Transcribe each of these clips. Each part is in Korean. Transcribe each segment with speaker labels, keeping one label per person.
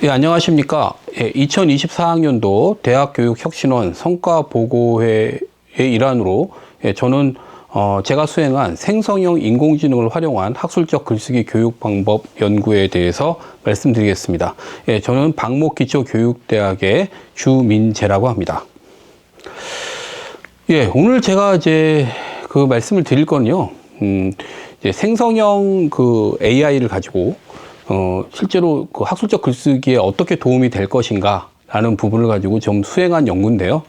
Speaker 1: 예, 안녕하십니까. 예, 2024학년도 대학교육혁신원 성과보고회의 일환으로 저는 제가 수행한 생성형 인공지능을 활용한 학술적 글쓰기 교육 방법 연구에 대해서 말씀드리겠습니다. 예, 저는 방목기초교육대학의 주민재라고 합니다. 예, 오늘 제가 이제 그 말씀을 드릴 거는요, 이제 생성형 그 AI를 가지고 실제로 그 학술적 글쓰기에 어떻게 도움이 될 것인가 라는 부분을 가지고 좀 수행한 연구인데요.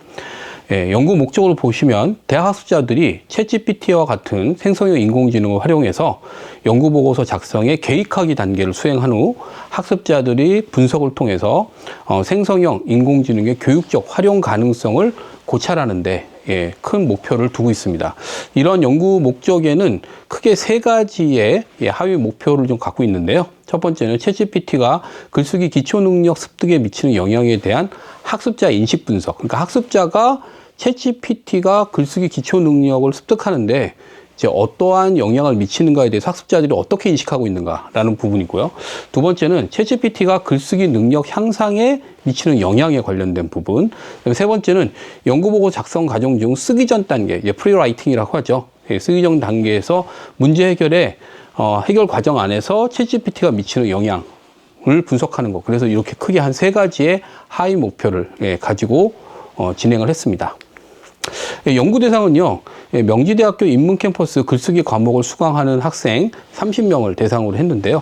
Speaker 1: 예, 연구 목적으로 보시면 대학 학술자들이 챗GPT와 같은 생성형 인공지능을 활용해서 연구보고서 작성의 계획하기 단계를 수행한 후 학습자들이 분석을 통해서 생성형 인공지능의 교육적 활용 가능성을 고찰하는데 큰 목표를 두고 있습니다. 이런 연구 목적에는 크게 세 가지의 하위 목표를 좀 갖고 있는데요. 첫 번째는 챗GPT가 글쓰기 기초 능력 습득에 미치는 영향에 대한 학습자 인식 분석. 그러니까 학습자가 챗GPT가 글쓰기 기초 능력을 습득하는데 이제 어떠한 영향을 미치는가에 대해서 학습자들이 어떻게 인식하고 있는가라는 부분이고요. 두 번째는 챗GPT가 글쓰기 능력 향상에 미치는 영향에 관련된 부분. 세 번째는 연구보고 작성 과정 중 쓰기 전 단계, 이제 프리라이팅이라고 하죠. 쓰기 전 단계에서 문제 해결의 해결 과정 안에서 챗GPT가 미치는 영향을 분석하는 것. 그래서 이렇게 크게 한 세 가지의 하위 목표를 가지고 진행을 했습니다. 연구 대상은요, 명지대학교 인문캠퍼스 글쓰기 과목을 수강하는 학생 30명을 대상으로 했는데요.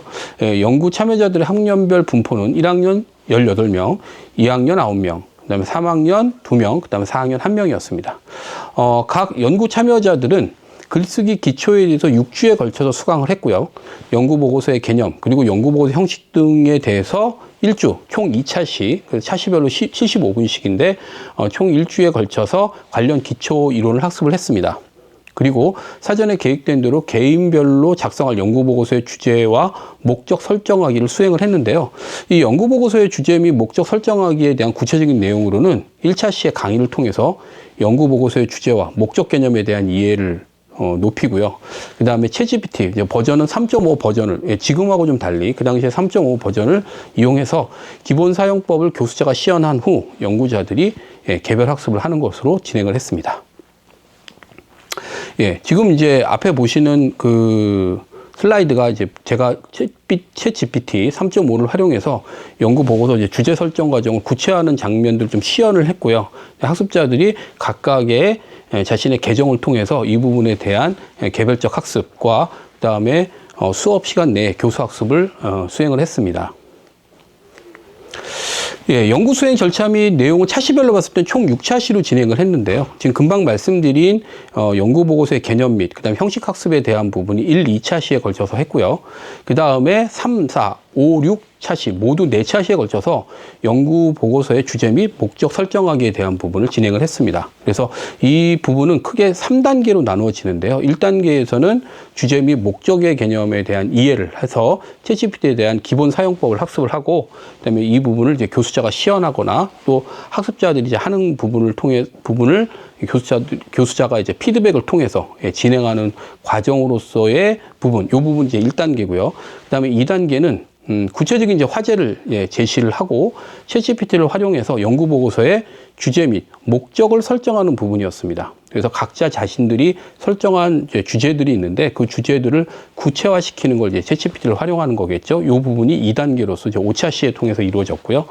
Speaker 1: 연구 참여자들의 학년별 분포는 1학년 18명, 2학년 9명, 그 다음에 3학년 2명, 그 다음에 4학년 1명이었습니다. 각 연구 참여자들은 글쓰기 기초에 대해서 6주에 걸쳐서 수강을 했고요. 연구보고서의 개념, 그리고 연구보고서 형식 등에 대해서 1주, 총 2차씩, 차시별로 75분씩인데, 총 1주에 걸쳐서 관련 기초 이론을 학습을 했습니다. 그리고 사전에 계획된 대로 개인별로 작성할 연구보고서의 주제와 목적 설정하기를 수행을 했는데요. 이 연구보고서의 주제 및 목적 설정하기에 대한 구체적인 내용으로는 1차 시의 강의를 통해서 연구보고서의 주제와 목적 개념에 대한 이해를 높이고요. 그 다음에 챗GPT 버전은 3.5 버전을 지금하고 좀 달리 그 당시에 3.5 버전을 이용해서 기본 사용법을 교수자가 시연한 후 연구자들이 개별 학습을 하는 것으로 진행을 했습니다. 예, 지금 이제 앞에 보시는 그 슬라이드가 이제 제가 챗GPT 3.5를 활용해서 연구 보고서 이제 주제 설정 과정을 구체화하는 장면들 좀 시연을 했고요. 학습자들이 각각의 자신의 계정을 통해서 이 부분에 대한 개별적 학습과 그다음에 수업 시간 내에 교수 학습을 수행을 했습니다. 예, 연구 수행 절차 및 내용은 차시별로 봤을 때 총 6차시로 진행을 했는데요. 지금 금방 말씀드린 연구 보고서의 개념 및 그다음 형식 학습에 대한 부분이 1, 2차시에 걸쳐서 했고요. 그다음에 3, 4, 5, 6차시 모두 4차시에 걸쳐서 연구 보고서의 주제 및 목적 설정하기에 대한 부분을 진행을 했습니다. 그래서 이 부분은 크게 3단계로 나누어지는데요. 1단계에서는 주제 및 목적의 개념에 대한 이해를 해서 챗GPT에 대한 기본 사용법을 학습을 하고 그다음에 이 부분을 이제 교수자가 시연하거나 또 학습자들이 이제 하는 부분을 교수자가 이제 피드백을 통해서 진행하는 과정으로서의 부분, 이 부분 이제 1단계고요. 그다음에 2단계는 구체적인 이제 화제를 제시를 하고 챗GPT를 활용해서 연구 보고서의 주제 및 목적을 설정하는 부분이었습니다. 그래서 각자 자신들이 설정한 이제 주제들이 있는데 그 주제들을 구체화시키는 걸 이제 챗GPT를 활용하는 거겠죠. 이 부분이 2단계로서 이제 5차 시에 통해서 이루어졌고요.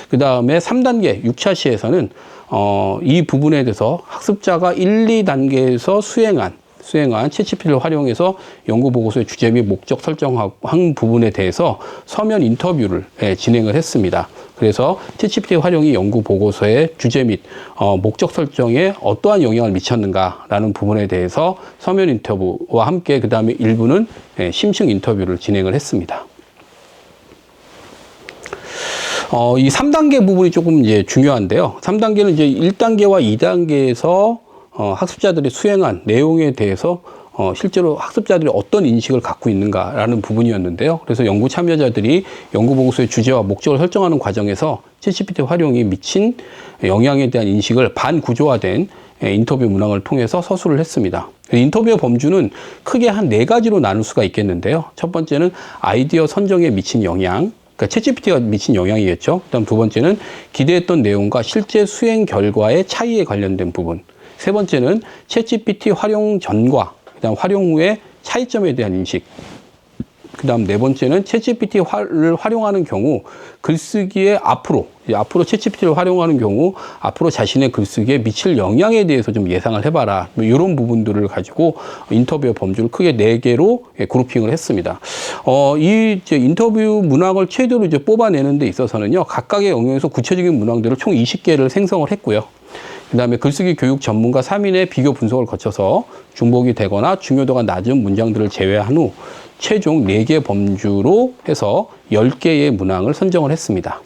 Speaker 1: 그 다음에 3단계, 6차 시에서는 이 부분에 대해서 학습자가 1, 2단계에서 수행한 챗GPT를 활용해서 연구보고서의 주제 및 목적 설정한 부분에 대해서 서면 인터뷰를 진행을 했습니다. 그래서 챗GPT 활용이 연구보고서의 주제 및 목적 설정에 어떠한 영향을 미쳤는가라는 부분에 대해서 서면 인터뷰와 함께 그 다음에 일부는 심층 인터뷰를 진행을 했습니다. 이 3단계 부분이 조금 이제 중요한데요. 3단계는 이제 1단계와 2단계에서 학습자들이 수행한 내용에 대해서 실제로 학습자들이 어떤 인식을 갖고 있는가라는 부분이었는데요. 그래서 연구 참여자들이 연구 보고서의 주제와 목적을 설정하는 과정에서 챗GPT 활용이 미친 영향에 대한 인식을 반구조화된 인터뷰 문항을 통해서 서술을 했습니다. 인터뷰의 범주는 크게 한 4가지로 나눌 수가 있겠는데요. 첫 번째는 아이디어 선정에 미친 영향, 그러니까 챗GPT가 미친 영향이겠죠. 그다음 두 번째는 기대했던 내용과 실제 수행 결과의 차이에 관련된 부분. 세 번째는 챗GPT 활용 전과 그다음 활용 후의 차이점에 대한 인식. 그다음 네 번째는 챗GPT를 활용하는 경우 글쓰기에 앞으로 챗GPT를 활용하는 경우 앞으로 자신의 글쓰기에 미칠 영향에 대해서 좀 예상을 해봐라. 뭐 이런 부분들을 가지고 인터뷰의 범주를 크게 4개로 그룹핑을 했습니다. 이 이제 인터뷰 문항을 최대로 이제 뽑아내는 데 있어서는요, 각각의 영역에서 구체적인 문항들을 총 20개를 생성을 했고요. 그 다음에 글쓰기 교육 전문가 3인의 비교 분석을 거쳐서 중복이 되거나 중요도가 낮은 문장들을 제외한 후 최종 4개 범주로 해서 10개의 문항을 선정을 했습니다.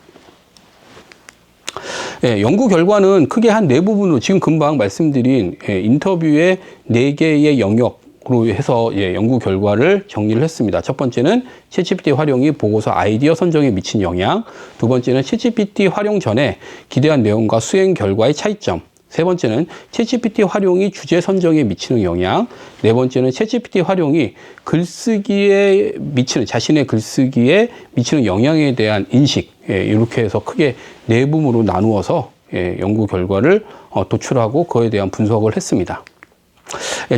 Speaker 1: 예, 연구 결과는 크게 한 4부분으로 지금 금방 말씀드린 인터뷰의 4개의 영역으로 해서 연구 결과를 정리를 했습니다. 첫 번째는 챗GPT 활용이 보고서 아이디어 선정에 미친 영향, 두 번째는 챗GPT 활용 전에 기대한 내용과 수행 결과의 차이점, 세 번째는 챗GPT 활용이 주제 선정에 미치는 영향, 네 번째는 챗GPT 활용이 글쓰기에 미치는, 자신의 글쓰기에 미치는 영향에 대한 인식, 이렇게 해서 크게 4부문으로 나누어서 연구 결과를 도출하고 그에 대한 분석을 했습니다.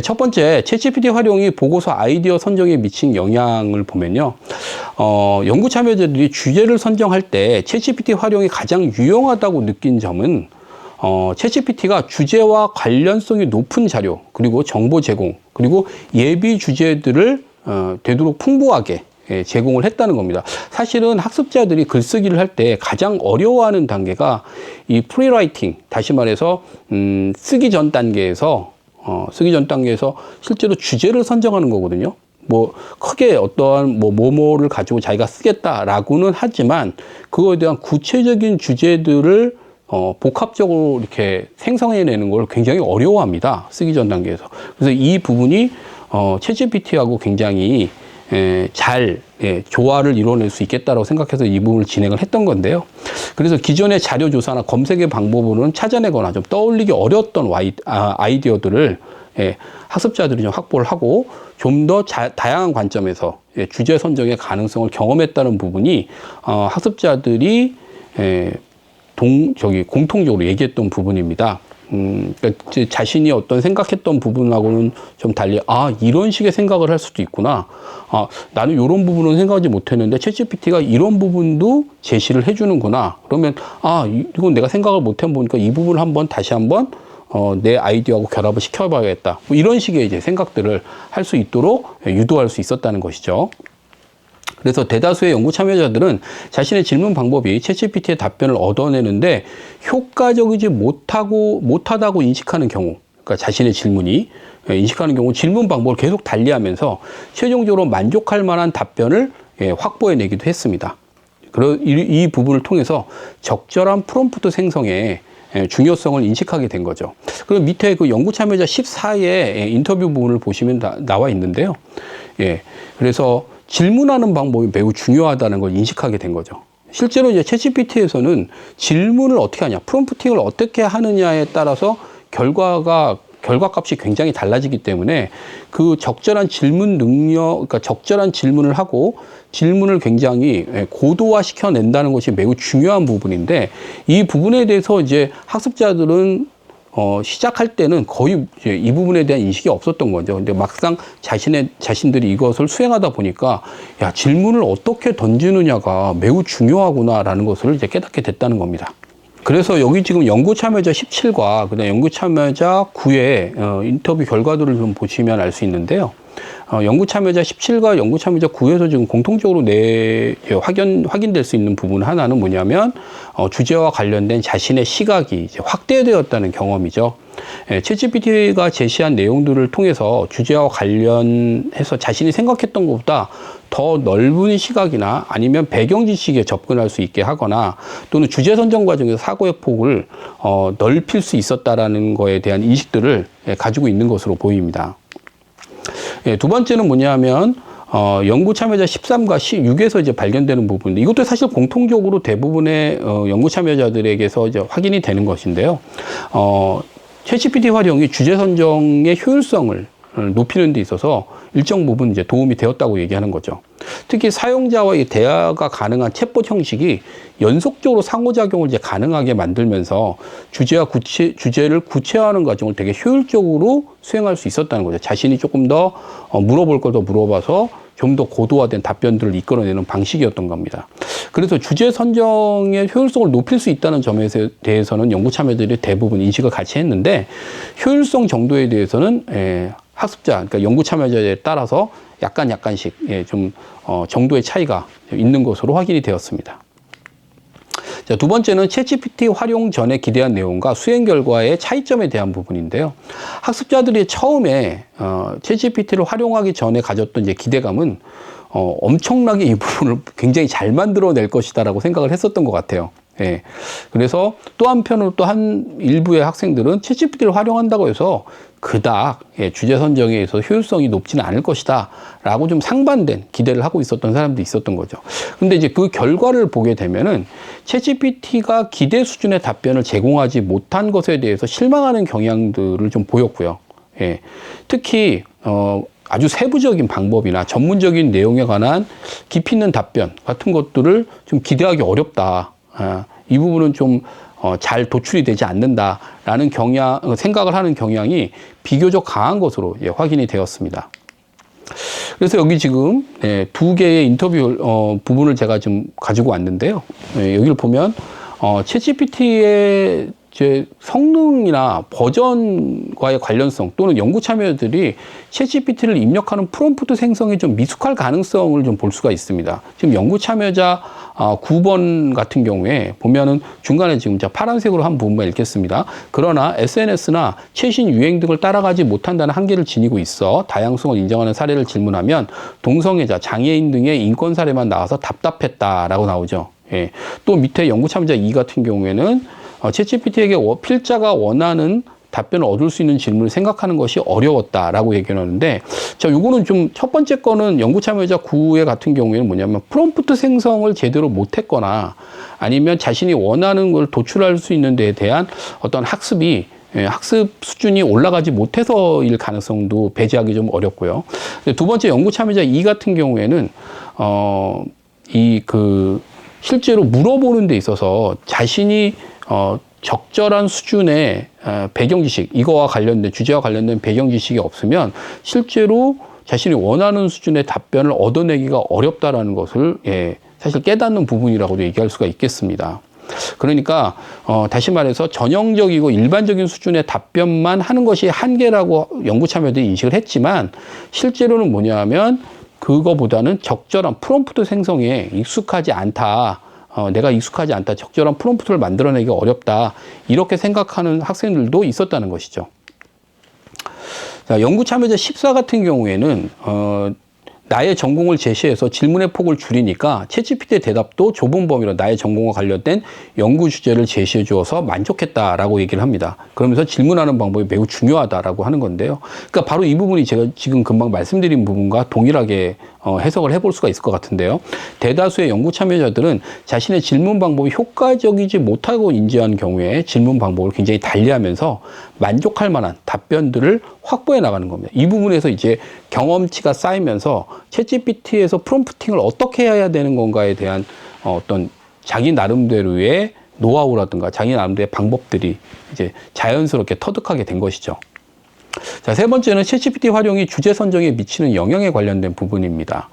Speaker 1: 첫 번째, 챗GPT 활용이 보고서 아이디어 선정에 미친 영향을 보면요. 연구 참여자들이 주제를 선정할 때 챗GPT 활용이 가장 유용하다고 느낀 점은 챗GPT가 주제와 관련성이 높은 자료, 그리고 정보 제공, 그리고 예비 주제들을 되도록 풍부하게 제공을 했다는 겁니다. 사실은 학습자들이 글쓰기를 할 때 가장 어려워하는 단계가 이 프리라이팅, 다시 말해서 쓰기 전 단계에서 실제로 주제를 선정하는 거거든요. 뭐 크게 어떠한 뭐를 가지고 자기가 쓰겠다라고는 하지만 그거에 대한 구체적인 주제들을 복합적으로 이렇게 생성해내는 걸 굉장히 어려워합니다. 쓰기 전 단계에서. 그래서 이 부분이 챗GPT하고 굉장히 잘 조화를 이뤄낼 수 있겠다고 생각해서 이 부분을 진행을 했던 건데요. 그래서 기존의 자료 조사나 검색의 방법으로는 찾아내거나 좀 떠올리기 어려웠던 아이디어들을 학습자들이 좀 확보를 하고 좀 더 다양한 관점에서 주제 선정의 가능성을 경험했다는 부분이 학습자들이 공통적으로 얘기했던 부분입니다. 그러니까 자신이 어떤 생각했던 부분하고는 좀 달리, 이런 식의 생각을 할 수도 있구나. 나는 이런 부분은 생각하지 못했는데 챗GPT가 이런 부분도 제시를 해주는구나. 그러면, 이건 내가 생각을 못해 보니까 이 부분을 다시 한번 내 아이디어하고 결합을 시켜봐야겠다. 뭐 이런 식의 이제 생각들을 할 수 있도록 유도할 수 있었다는 것이죠. 그래서 대다수의 연구 참여자들은 자신의 질문 방법이 챗GPT의 답변을 얻어내는데 효과적이지 못하다고 인식하는 경우, 그러니까 자신의 질문이 인식하는 경우 질문 방법을 계속 달리하면서 최종적으로 만족할 만한 답변을 확보해내기도 했습니다. 이 부분을 통해서 적절한 프롬프트 생성에 중요성을 인식하게 된 거죠. 그리고 밑에 그 연구 참여자 14의 인터뷰 부분을 보시면 나와 있는데요. 그래서 질문하는 방법이 매우 중요하다는 걸 인식하게 된 거죠. 실제로 이제 챗GPT에서는 질문을 어떻게 하냐, 프롬프팅을 어떻게 하느냐에 따라서 결과값이 굉장히 달라지기 때문에 그 적절한 질문 능력, 그러니까 적절한 질문을 하고 질문을 굉장히 고도화 시켜낸다는 것이 매우 중요한 부분인데 이 부분에 대해서 이제 학습자들은 시작할 때는 거의 이 부분에 대한 인식이 없었던 거죠. 근데 막상 자신들이 이것을 수행하다 보니까 질문을 어떻게 던지느냐가 매우 중요하구나라는 것을 이제 깨닫게 됐다는 겁니다. 그래서 여기 지금 연구 참여자 17과 그다음 연구 참여자 9의 인터뷰 결과들을 좀 보시면 알 수 있는데요. 연구 참여자 17과 연구 참여자 9에서 지금 공통적으로 확인될 수 있는 부분 하나는 뭐냐면 주제와 관련된 자신의 시각이 이제 확대되었다는 경험이죠. 챗GPT가 제시한 내용들을 통해서 주제와 관련해서 자신이 생각했던 것보다 더 넓은 시각이나 아니면 배경 지식에 접근할 수 있게 하거나 또는 주제 선정 과정에서 사고의 폭을 넓힐 수 있었다라는 거에 대한 인식들을 가지고 있는 것으로 보입니다. 두 번째는 뭐냐면 연구 참여자 13과 16에서 이제 발견되는 부분인데 이것도 사실 공통적으로 대부분의 연구 참여자들에게서 이제 확인이 되는 것인데요. 챗GPT 활용이 주제 선정의 효율성을 높이는 데 있어서 일정 부분 이제 도움이 되었다고 얘기하는 거죠. 특히 사용자와의 대화가 가능한 챗봇 형식이 연속적으로 상호작용을 이제 가능하게 만들면서 주제를 구체화하는 과정을 되게 효율적으로 수행할 수 있었다는 거죠. 자신이 조금 더 물어볼 걸 더 물어봐서 좀 더 고도화된 답변들을 이끌어내는 방식이었던 겁니다. 그래서 주제 선정의 효율성을 높일 수 있다는 점에 대해서는 연구 참여들이 대부분 인식을 같이 했는데, 효율성 정도에 대해서는 학습자, 그러니까 연구 참여자에 따라서 약간씩 좀 정도의 차이가 있는 것으로 확인이 되었습니다. 자, 두 번째는 챗GPT 활용 전에 기대한 내용과 수행 결과의 차이점에 대한 부분인데요. 학습자들이 처음에 챗GPT를 활용하기 전에 가졌던 이제 기대감은 엄청나게 이 부분을 굉장히 잘 만들어낼 것이다라고 생각을 했었던 것 같아요. 예. 그래서 또 한편으로 또 한 일부의 학생들은 챗GPT를 활용한다고 해서 그닥 주제 선정에 있어서 효율성이 높지는 않을 것이다 라고 좀 상반된 기대를 하고 있었던 사람도 있었던 거죠. 근데 이제 그 결과를 보게 되면은 챗GPT가 기대 수준의 답변을 제공하지 못한 것에 대해서 실망하는 경향들을 좀 보였고요. 예. 특히 아주 세부적인 방법이나 전문적인 내용에 관한 깊이 있는 답변 같은 것들을 좀 기대하기 어렵다. 이 부분은 좀 잘 도출이 되지 않는다라는 생각을 하는 경향이 비교적 강한 것으로 확인이 되었습니다. 그래서 여기 지금 두 개의 인터뷰 부분을 제가 좀 가지고 왔는데요. 여기를 보면 챗GPT의 성능이나 버전과의 관련성 또는 연구 참여자들이 챗GPT를 입력하는 프롬프트 생성에 좀 미숙할 가능성을 좀 볼 수가 있습니다. 지금 연구 참여자 9번 같은 경우에 보면은 중간에 지금 제가 파란색으로 한 부분만 읽겠습니다. 그러나 SNS나 최신 유행 등을 따라가지 못한다는 한계를 지니고 있어 다양성을 인정하는 사례를 질문하면 동성애자, 장애인 등의 인권 사례만 나와서 답답했다라고 나오죠. 예. 또 밑에 연구 참여자 2 같은 경우에는 챗GPT에게 필자가 원하는 답변을 얻을 수 있는 질문을 생각하는 것이 어려웠다라고 얘기하는데, 자, 요거는 좀 첫 번째 거는 연구 참여자 9회 같은 경우에는 뭐냐면 프롬프트 생성을 제대로 못했거나 아니면 자신이 원하는 걸 도출할 수 있는 데에 대한 어떤 학습 수준이 올라가지 못해서일 가능성도 배제하기 좀 어렵고요. 두 번째 연구 참여자 2 같은 경우에는 실제로 물어보는 데 있어서 자신이 적절한 수준의 배경 지식, 이거와 관련된, 주제와 관련된 배경 지식이 없으면 실제로 자신이 원하는 수준의 답변을 얻어내기가 어렵다라는 것을 사실 깨닫는 부분이라고도 얘기할 수가 있겠습니다. 그러니까 다시 말해서 전형적이고 일반적인 수준의 답변만 하는 것이 한계라고 연구 참여자들이 인식을 했지만, 실제로는 뭐냐면 그거보다는 적절한 프롬프트 생성에 익숙하지 않다. 내가 익숙하지 않다. 적절한 프롬프트를 만들어내기가 어렵다. 이렇게 생각하는 학생들도 있었다는 것이죠. 자, 연구 참여자 14 같은 경우에는 나의 전공을 제시해서 질문의 폭을 줄이니까 챗GPT의 대답도 좁은 범위로 나의 전공과 관련된 연구 주제를 제시해 주어서 만족했다라고 얘기를 합니다. 그러면서 질문하는 방법이 매우 중요하다라고 하는 건데요. 그러니까 바로 이 부분이 제가 지금 금방 말씀드린 부분과 동일하게 해석을 해볼 수가 있을 것 같은데요. 대다수의 연구 참여자들은 자신의 질문 방법이 효과적이지 못하고 인지한 경우에 질문 방법을 굉장히 달리하면서 만족할 만한 답변들을 확보해 나가는 겁니다. 이 부분에서 이제 경험치가 쌓이면서 챗GPT에서 프롬프팅을 어떻게 해야 되는 건가에 대한 어떤 자기 나름대로의 노하우라든가 자기 나름대로의 방법들이 이제 자연스럽게 터득하게 된 것이죠. 자, 세 번째는 챗GPT 활용이 주제 선정에 미치는 영향에 관련된 부분입니다.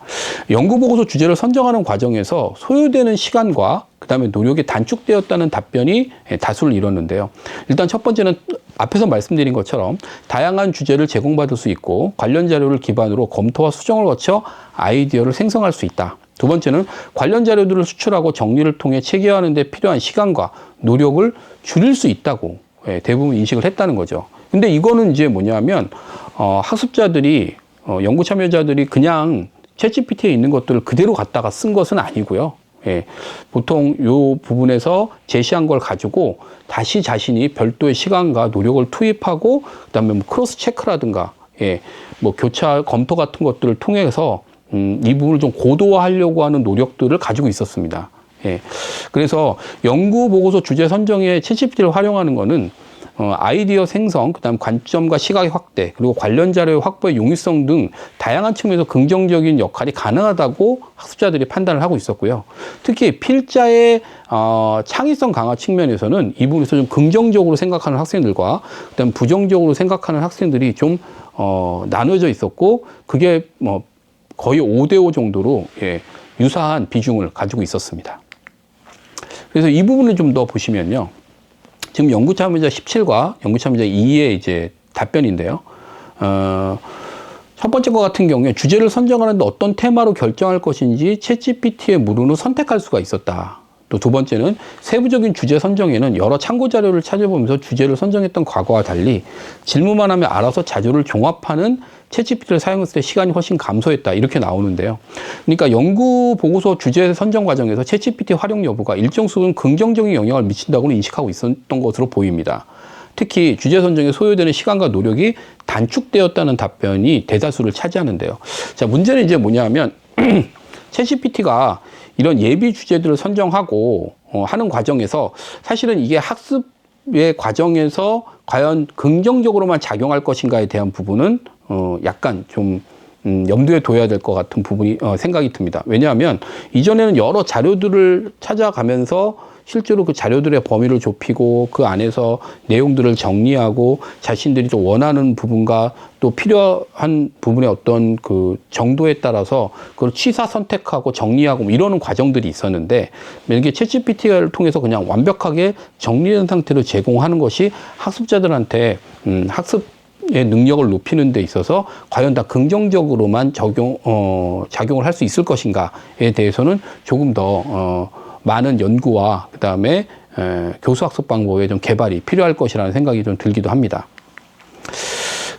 Speaker 1: 연구보고서 주제를 선정하는 과정에서 소요되는 시간과 그다음에 노력이 단축되었다는 답변이 다수를 이뤘는데요. 일단 첫 번째는 앞에서 말씀드린 것처럼 다양한 주제를 제공받을 수 있고 관련 자료를 기반으로 검토와 수정을 거쳐 아이디어를 생성할 수 있다. 두 번째는 관련 자료들을 수출하고 정리를 통해 체계화하는 데 필요한 시간과 노력을 줄일 수 있다고 대부분 인식을 했다는 거죠. 근데 이거는 이제 뭐냐면 학습자들이 연구 참여자들이 그냥 챗GPT에 있는 것들을 그대로 갖다가 쓴 것은 아니고요. 보통 이 부분에서 제시한 걸 가지고 다시 자신이 별도의 시간과 노력을 투입하고 그다음에 뭐 크로스 체크라든가 뭐 교차 검토 같은 것들을 통해서 이 부분을 좀 고도화하려고 하는 노력들을 가지고 있었습니다. 그래서 연구 보고서 주제 선정에 챗GPT를 활용하는 거는 아이디어 생성, 그다음 관점과 시각의 확대, 그리고 관련 자료의 확보의 용이성 등 다양한 측면에서 긍정적인 역할이 가능하다고 학습자들이 판단을 하고 있었고요. 특히 필자의 창의성 강화 측면에서는 이 부분에서 좀 긍정적으로 생각하는 학생들과 그다음 부정적으로 생각하는 학생들이 좀 나눠져 있었고, 그게 뭐 거의 5대5 정도로 유사한 비중을 가지고 있었습니다. 그래서 이 부분을 좀 더 보시면요. 지금 연구 참여자 17과 연구 참여자 2의 이제 답변인데요. 첫 번째 거 같은 경우에 주제를 선정하는데 어떤 테마로 결정할 것인지 챗GPT에 물은 후 선택할 수가 있었다. 또 두 번째는 세부적인 주제 선정에는 여러 참고 자료를 찾아보면서 주제를 선정했던 과거와 달리 질문만 하면 알아서 자료를 종합하는 챗GPT를 사용했을 때 시간이 훨씬 감소했다. 이렇게 나오는데요. 그러니까 연구 보고서 주제 선정 과정에서 챗GPT 활용 여부가 일정 수준 긍정적인 영향을 미친다고는 인식하고 있었던 것으로 보입니다. 특히 주제 선정에 소요되는 시간과 노력이 단축되었다는 답변이 대다수를 차지하는데요. 자, 문제는 이제 뭐냐면 챗GPT가 이런 예비 주제들을 선정하고 하는 과정에서 사실은 이게 학습의 과정에서 과연 긍정적으로만 작용할 것인가에 대한 부분은 약간 좀 염두에 둬야 될 것 같은 부분이 생각이 듭니다. 왜냐하면 이전에는 여러 자료들을 찾아가면서 실제로 그 자료들의 범위를 좁히고 그 안에서 내용들을 정리하고 자신들이 좀 원하는 부분과 또 필요한 부분의 어떤 그 정도에 따라서 그걸 취사 선택하고 정리하고 뭐 이러는 과정들이 있었는데, 이게 챗GPT를 통해서 그냥 완벽하게 정리된 상태로 제공하는 것이 학습자들한테 학습의 능력을 높이는 데 있어서 과연 다 긍정적으로만 작용을 할 수 있을 것인가에 대해서는 조금 더 많은 연구와 그다음에 교수학습 방법의 좀 개발이 필요할 것이라는 생각이 좀 들기도 합니다.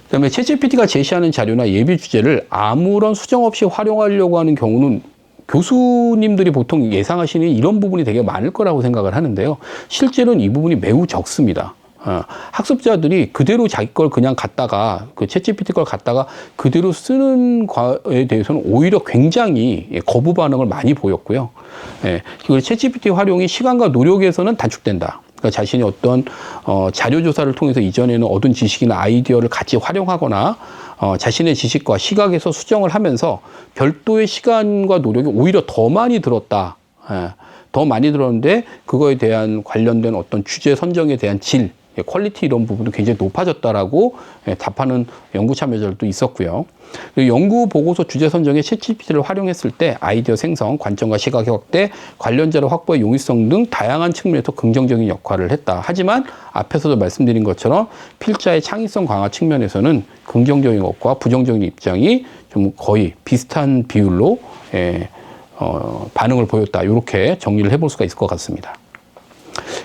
Speaker 1: 그다음에 챗GPT가 제시하는 자료나 예비 주제를 아무런 수정 없이 활용하려고 하는 경우는 교수님들이 보통 예상하시는 이런 부분이 되게 많을 거라고 생각을 하는데요. 실제로는 이 부분이 매우 적습니다. 학습자들이 그대로 자기 걸 그냥 갖다가 그 챗GPT 걸 갖다가 그대로 쓰는 거에 대해서는 오히려 굉장히 거부 반응을 많이 보였고요. 그리고 챗GPT 활용이 시간과 노력에서는 단축된다. 그러니까 자신이 어떤 자료 조사를 통해서 이전에는 얻은 지식이나 아이디어를 같이 활용하거나 자신의 지식과 시각에서 수정을 하면서 별도의 시간과 노력이 오히려 더 많이 들었다. 더 많이 들었는데 그거에 대한 관련된 어떤 주제 선정에 대한 질, 퀄리티 이런 부분도 굉장히 높아졌다라고 답하는 연구 참여자들도 있었고요. 연구 보고서 주제 선정에 챗GPT를 활용했을 때 아이디어 생성, 관점과 시각의 확대, 관련 자료 확보의 용이성 등 다양한 측면에서 긍정적인 역할을 했다. 하지만 앞에서도 말씀드린 것처럼 필자의 창의성 강화 측면에서는 긍정적인 것과 부정적인 입장이 좀 거의 비슷한 비율로 반응을 보였다. 이렇게 정리를 해볼 수가 있을 것 같습니다.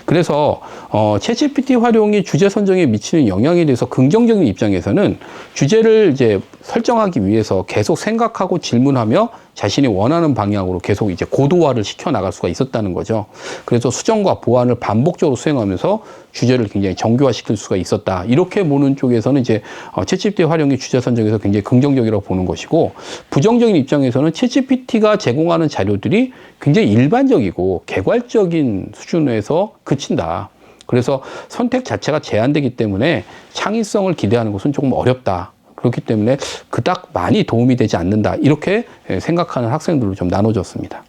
Speaker 1: 그래서 챗GPT 활용이 주제 선정에 미치는 영향에 대해서 긍정적인 입장에서는 주제를 이제 설정하기 위해서 계속 생각하고 질문하며 자신이 원하는 방향으로 계속 이제 고도화를 시켜 나갈 수가 있었다는 거죠. 그래서 수정과 보완을 반복적으로 수행하면서 주제를 굉장히 정교화시킬 수가 있었다. 이렇게 보는 쪽에서는 이제 챗GPT 활용이 주제 선정에서 굉장히 긍정적이라고 보는 것이고, 부정적인 입장에서는 챗GPT가 제공하는 자료들이 굉장히 일반적이고 개괄적인 수준에서 그친다. 그래서 선택 자체가 제한되기 때문에 창의성을 기대하는 것은 조금 어렵다. 그렇기 때문에 그닥 많이 도움이 되지 않는다. 이렇게 생각하는 학생들로 좀 나눠졌습니다.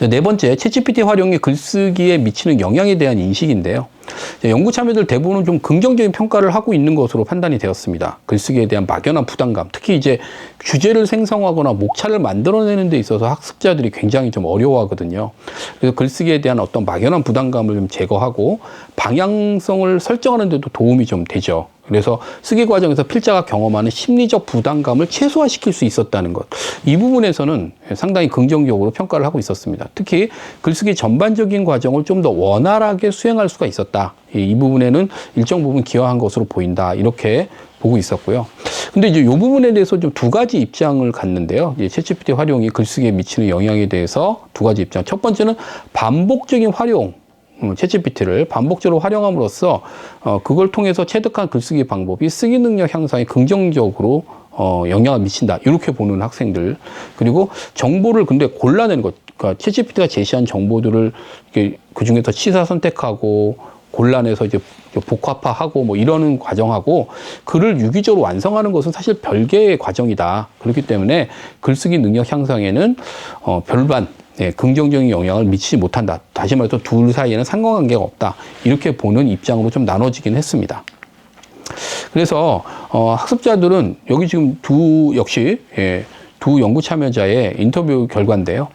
Speaker 1: 네 번째, 챗GPT 활용이 글쓰기에 미치는 영향에 대한 인식인데요. 연구 참여들 대부분은 좀 긍정적인 평가를 하고 있는 것으로 판단이 되었습니다. 글쓰기에 대한 막연한 부담감, 특히 이제 주제를 생성하거나 목차를 만들어내는 데 있어서 학습자들이 굉장히 좀 어려워하거든요. 그래서 글쓰기에 대한 어떤 막연한 부담감을 좀 제거하고 방향성을 설정하는 데도 도움이 좀 되죠. 그래서 쓰기 과정에서 필자가 경험하는 심리적 부담감을 최소화시킬 수 있었다는 것. 이 부분에서는 상당히 긍정적으로 평가를 하고 있었습니다. 특히 글쓰기 전반적인 과정을 좀 더 원활하게 수행할 수가 있었다. 이 부분에는 일정 부분 기여한 것으로 보인다. 이렇게 보고 있었고요. 근데 이제 이 부분에 대해서 좀 두 가지 입장을 갖는데요. 챗GPT 활용이 글쓰기에 미치는 영향에 대해서 두 가지 입장. 첫 번째는 반복적인 활용. 챗GPT를 반복적으로 활용함으로써 그걸 통해서 체득한 글쓰기 방법이 쓰기 능력 향상에 긍정적으로 영향을 미친다. 이렇게 보는 학생들. 그리고 정보를 근데 골라내는 것. 그러니까 챗GPT가 제시한 정보들을 그 중에서 취사 선택하고 골라내서 이제 복합화하고 뭐 이러는 과정하고 글을 유기적으로 완성하는 것은 사실 별개의 과정이다. 그렇기 때문에 글쓰기 능력 향상에는 별반 긍정적인 영향을 미치지 못한다. 다시 말해서 둘 사이에는 상관관계가 없다. 이렇게 보는 입장으로 좀 나눠지긴 했습니다. 그래서 학습자들은 여기 지금 역시 두 연구 참여자의 인터뷰 결과인데요.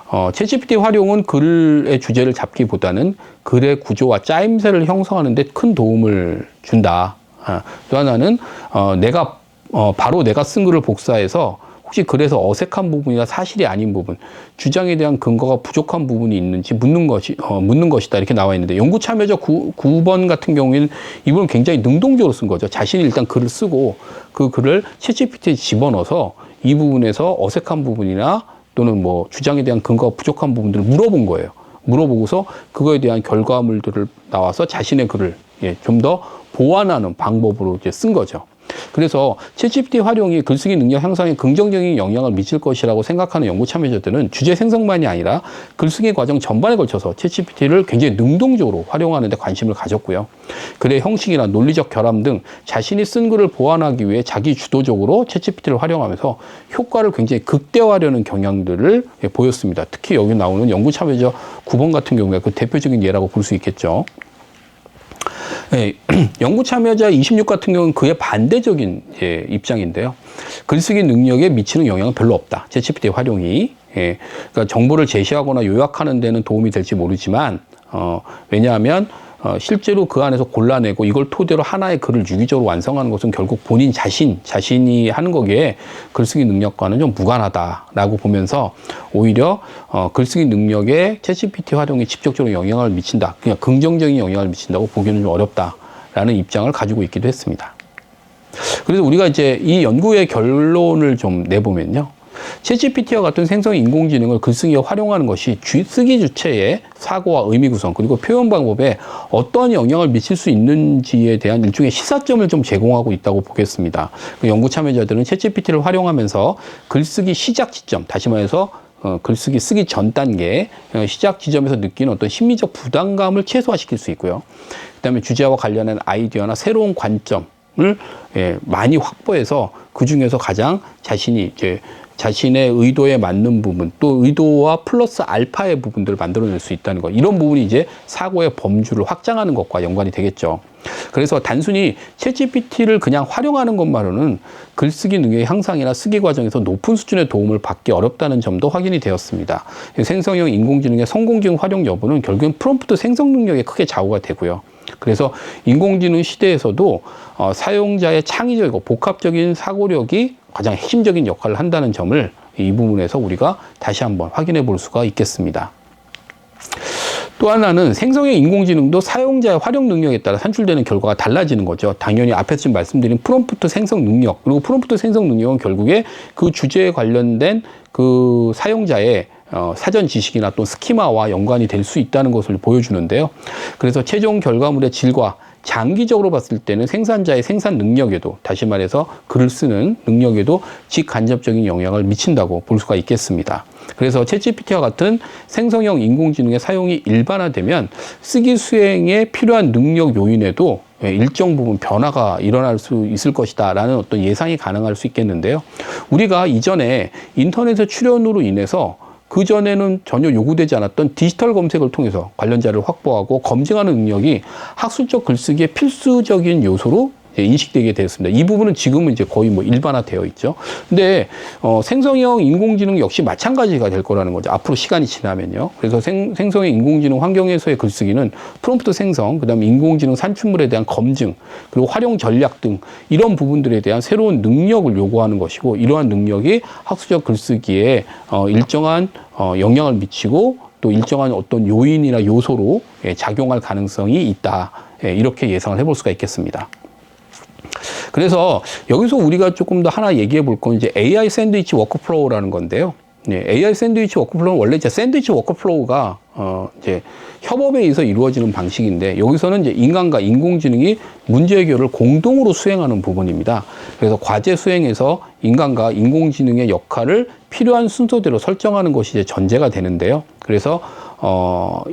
Speaker 1: 챗GPT 활용은 글의 주제를 잡기보다는 글의 구조와 짜임새를 형성하는 데 큰 도움을 준다. 또 하나는 바로 내가 쓴 글을 복사해서 혹시 글에서 어색한 부분이나 사실이 아닌 부분, 주장에 대한 근거가 부족한 부분이 있는지 묻는 것이다. 이렇게 나와 있는데, 연구 참여자 9번 같은 경우에는 이분은 굉장히 능동적으로 쓴 거죠. 자신이 일단 글을 쓰고 그 글을 챗GPT에 집어넣어서 이 부분에서 어색한 부분이나 또는 뭐 주장에 대한 근거가 부족한 부분들을 물어본 거예요. 물어보고서 그거에 대한 결과물들을 나와서 자신의 글을 좀 더 보완하는 방법으로 이제 쓴 거죠. 그래서 챗GPT 활용이 글쓰기 능력 향상에 긍정적인 영향을 미칠 것이라고 생각하는 연구 참여자들은 주제 생성만이 아니라 글쓰기 과정 전반에 걸쳐서 챗GPT를 굉장히 능동적으로 활용하는 데 관심을 가졌고요. 글의 형식이나 논리적 결함 등 자신이 쓴 글을 보완하기 위해 자기 주도적으로 챗GPT를 활용하면서 효과를 굉장히 극대화하려는 경향들을 보였습니다. 특히 여기 나오는 연구 참여자 9번 같은 경우에 그 대표적인 예라고 볼 수 있겠죠. 연구 참여자 26 같은 경우는 그의 반대적인 입장인데요. 글쓰기 능력에 미치는 영향은 별로 없다. 챗GPT 활용이. 그러니까 정보를 제시하거나 요약하는 데는 도움이 될지 모르지만, 왜냐하면 실제로 그 안에서 골라내고 이걸 토대로 하나의 글을 유기적으로 완성하는 것은 결국 본인 자신이 하는 거기에 글쓰기 능력과는 좀 무관하다라고 보면서 오히려 글쓰기 능력에 챗GPT 활용이 직접적으로 영향을 미친다. 그냥 긍정적인 영향을 미친다고 보기는 좀 어렵다라는 입장을 가지고 있기도 했습니다. 그래서 우리가 이제 이 연구의 결론을 좀 내보면요. 챗GPT와 같은 생성 인공지능을 글쓰기에 활용하는 것이 쓰기 주체의 사고와 의미 구성 그리고 표현 방법에 어떠한 영향을 미칠 수 있는지에 대한 일종의 시사점을 좀 제공하고 있다고 보겠습니다. 연구 참여자들은 챗GPT를 활용하면서 글쓰기 시작 지점, 다시 말해서 글쓰기 쓰기 전 단계 시작 지점에서 느끼는 어떤 심리적 부담감을 최소화시킬 수 있고요. 그다음에 주제와 관련한 아이디어나 새로운 관점을 많이 확보해서 그 중에서 가장 자신의 의도에 맞는 부분, 또 의도와 플러스 알파의 부분들을 만들어낼 수 있다는 것. 이런 부분이 이제 사고의 범주를 확장하는 것과 연관이 되겠죠. 그래서 단순히 챗GPT를 그냥 활용하는 것만으로는 글쓰기 능력의 향상이나 쓰기 과정에서 높은 수준의 도움을 받기 어렵다는 점도 확인이 되었습니다. 생성형 인공지능의 성공적인 활용 여부는 결국엔 프롬프트 생성 능력에 크게 좌우가 되고요. 그래서 인공지능 시대에서도 사용자의 창의적이고 복합적인 사고력이 가장 핵심적인 역할을 한다는 점을 이 부분에서 우리가 다시 한번 확인해 볼 수가 있겠습니다. 또 하나는 생성형 인공지능도 사용자의 활용 능력에 따라 산출되는 결과가 달라지는 거죠. 당연히 앞에서 지금 말씀드린 프롬프트 생성 능력, 그리고 프롬프트 생성 능력은 결국에 그 주제에 관련된 그 사용자의 사전 지식이나 또 스키마와 연관이 될 수 있다는 것을 보여주는데요. 그래서 최종 결과물의 질과 장기적으로 봤을 때는 생산자의 생산 능력에도, 다시 말해서 글을 쓰는 능력에도 직간접적인 영향을 미친다고 볼 수가 있겠습니다. 그래서 챗GPT와 같은 생성형 인공지능의 사용이 일반화되면 쓰기 수행에 필요한 능력 요인에도 일정 부분 변화가 일어날 수 있을 것이다 라는 어떤 예상이 가능할 수 있겠는데요. 우리가 이전에 인터넷의 출현으로 인해서 그전에는 전혀 요구되지 않았던 디지털 검색을 통해서 관련자를 확보하고 검증하는 능력이 학술적 글쓰기의 필수적인 요소로 인식되게 되었습니다. 이 부분은 지금은 이제 거의 뭐 일반화되어 있죠. 근데 생성형 인공지능 역시 마찬가지가 될 거라는 거죠. 앞으로 시간이 지나면요. 그래서 생성형 인공지능 환경에서의 글쓰기는 프롬프트 생성, 그다음에 인공지능 산출물에 대한 검증, 그리고 활용 전략 등 이런 부분들에 대한 새로운 능력을 요구하는 것이고, 이러한 능력이 학술적 글쓰기에 일정한 영향을 미치고 또 일정한 어떤 요인이나 요소로 작용할 가능성이 있다. 이렇게 예상을 해볼 수가 있겠습니다. 그래서 여기서 우리가 조금 더 하나 얘기해 볼 건 이제 AI 샌드위치 워크플로우라는 건데요. AI 샌드위치 워크플로우는 원래 이제 샌드위치 워크플로우가 이제 협업에 의해서 이루어지는 방식인데, 여기서는 이제 인간과 인공지능이 문제 해결을 공동으로 수행하는 부분입니다. 그래서 과제 수행에서 인간과 인공지능의 역할을 필요한 순서대로 설정하는 것이 이제 전제가 되는데요. 그래서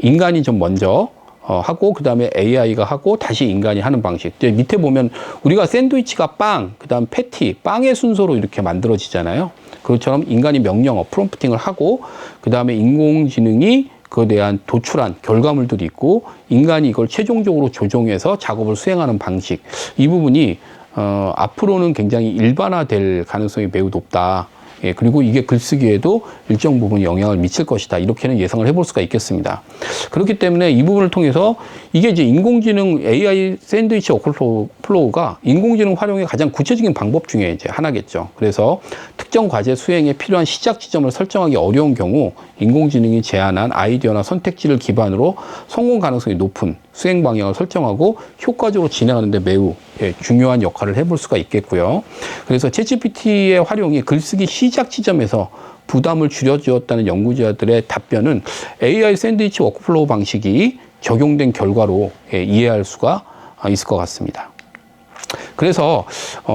Speaker 1: 인간이 좀 먼저 하고 그다음에 AI가 하고 다시 인간이 하는 방식. 이제 밑에 보면 우리가 샌드위치가 빵, 그다음 패티, 빵의 순서로 이렇게 만들어지잖아요. 그것처럼 인간이 명령어, 프롬프팅을 하고 그다음에 인공지능이 그에 대한 도출한 결과물들이 있고 인간이 이걸 최종적으로 조종해서 작업을 수행하는 방식. 이 부분이 앞으로는 굉장히 일반화될 가능성이 매우 높다. 예, 그리고 이게 글쓰기에도 일정 부분 영향을 미칠 것이다. 이렇게는 예상을 해볼 수가 있겠습니다. 그렇기 때문에 이 부분을 통해서 이게 이제 인공지능 AI 샌드위치 워크플로우가 인공지능 활용의 가장 구체적인 방법 중에 이제 하나겠죠. 그래서 특정 과제 수행에 필요한 시작 지점을 설정하기 어려운 경우 인공지능이 제안한 아이디어나 선택지를 기반으로 성공 가능성이 높은 수행 방향을 설정하고 효과적으로 진행하는 데 매우 중요한 역할을 해볼 수가 있겠고요. 그래서 챗GPT의 활용이 글쓰기 시작 지점에서 부담을 줄여주었다는 연구자들의 답변은 AI 샌드위치 워크플로우 방식이 적용된 결과로 이해할 수가 있을 것 같습니다. 그래서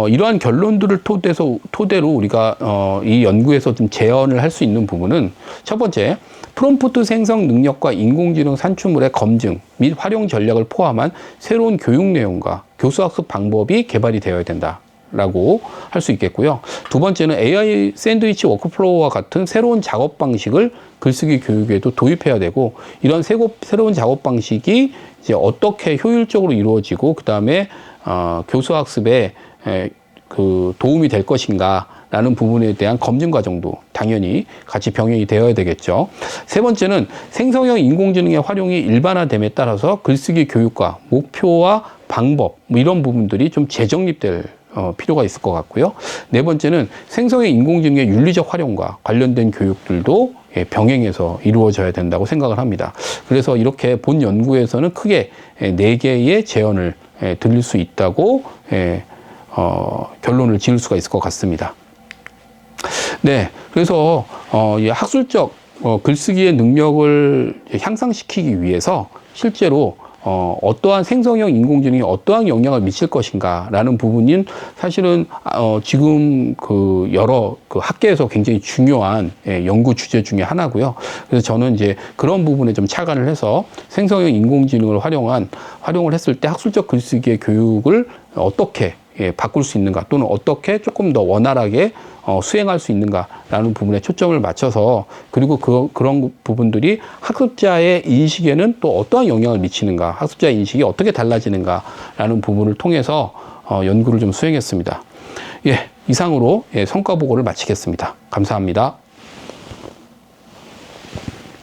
Speaker 1: 이러한 결론들을 토대로 우리가 이 연구에서 좀 재현을 할 수 있는 부분은 첫 번째, 프롬프트 생성 능력과 인공지능 산출물의 검증 및 활용 전략을 포함한 새로운 교육 내용과 교수학습 방법이 개발이 되어야 된다라고 할 수 있겠고요. 두 번째는 AI 샌드위치 워크플로우와 같은 새로운 작업 방식을 글쓰기 교육에도 도입해야 되고 이런 새로운 작업 방식이 이제 어떻게 효율적으로 이루어지고 그 다음에 교수학습에 그 도움이 될 것인가 라는 부분에 대한 검증 과정도 당연히 같이 병행이 되어야 되겠죠. 세 번째는 생성형 인공지능의 활용이 일반화됨에 따라서 글쓰기 교육과 목표와 방법 이런 부분들이 좀 재정립될 필요가 있을 것 같고요. 네 번째는 생성형 인공지능의 윤리적 활용과 관련된 교육들도 병행해서 이루어져야 된다고 생각을 합니다. 그래서 이렇게 본 연구에서는 크게 4개의 제언을 드릴 수 있다고 결론을 지을 수가 있을 것 같습니다. 네, 그래서 이 학술적 글쓰기의 능력을 향상시키기 위해서 실제로 어떠한 생성형 인공지능이 어떠한 영향을 미칠 것인가라는 부분인 사실은 지금 그 여러 그 학계에서 굉장히 중요한 연구 주제 중에 하나고요. 그래서 저는 이제 그런 부분에 좀 착안을 해서 생성형 인공지능을 활용을 했을 때 학술적 글쓰기의 교육을 어떻게 바꿀 수 있는가 또는 어떻게 조금 더 원활하게 수행할 수 있는가라는 부분에 초점을 맞춰서 그리고 그런 부분들이 학습자의 인식에는 또 어떠한 영향을 미치는가 학습자의 인식이 어떻게 달라지는가라는 부분을 통해서 연구를 좀 수행했습니다. 예, 이상으로 성과 보고를 마치겠습니다. 감사합니다.